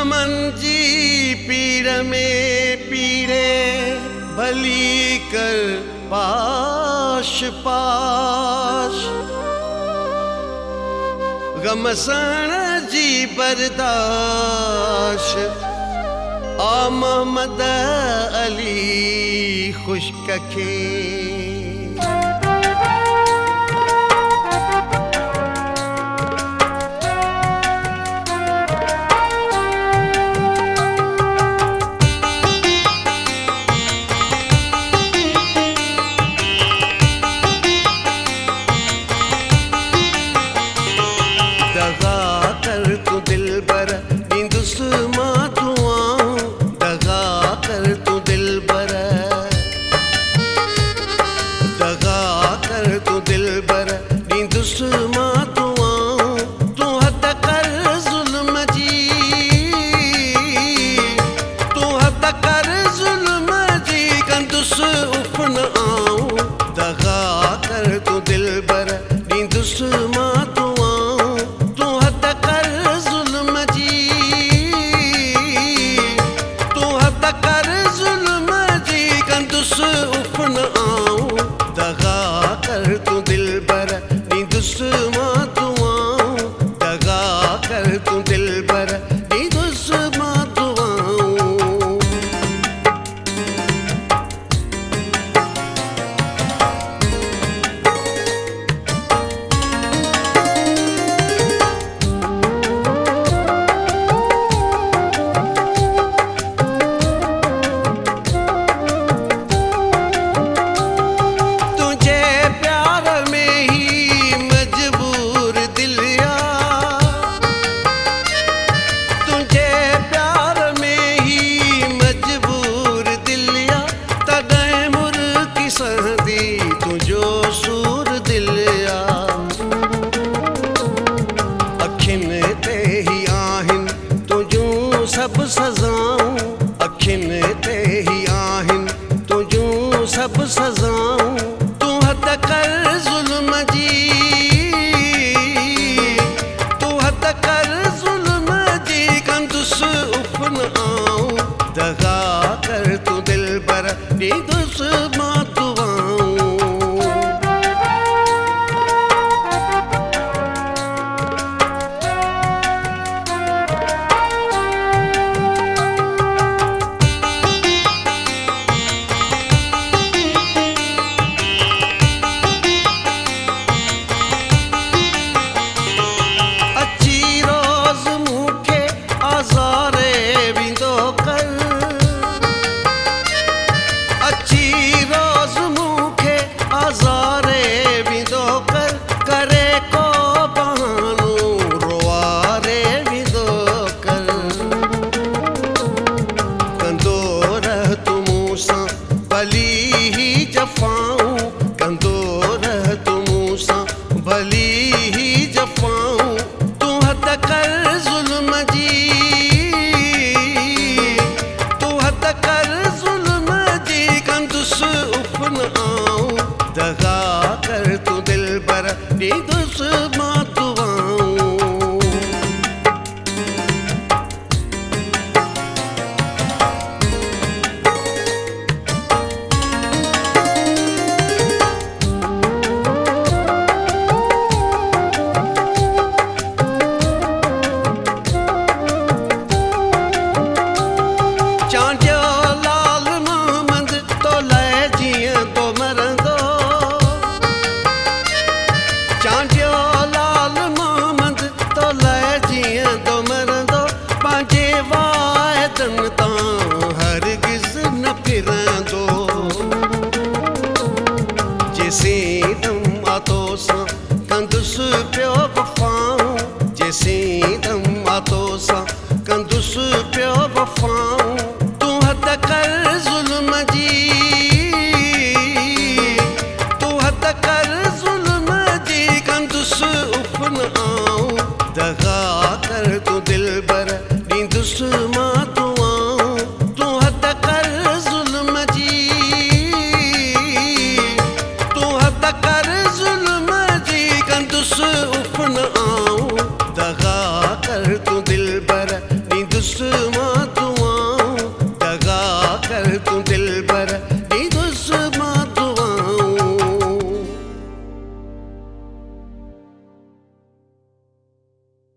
अमन जी पीड़ में पीड़े भली कर पाश पाश गमसण जी बर्दाश आ मोहम्मद अली खुश्क खे सब सजाऊं अखिन ते ही आहिन तुझूं सब सजाऊं तू हद कर जुल्म जी तू हद कर जुल्म जी कंदुस उफ न आऊं दगा कर तू दिल पर दी दुस मातुआऊं दगा कर तू दिल पर दी दुस मातुआऊं कंदुस पियो वफ़ाऊं जैसे दम आतो सा कंदुस पियो वफ़ाऊं तू हद कर जुल्म जी तू हद कर जुल्म जी कंदुस उफ न आऊं दगा कर तू दिल पर नींदुस मातुआऊं तू हद कर जुल्म जी तू हद कर जुल्म जी कंदुस उफ न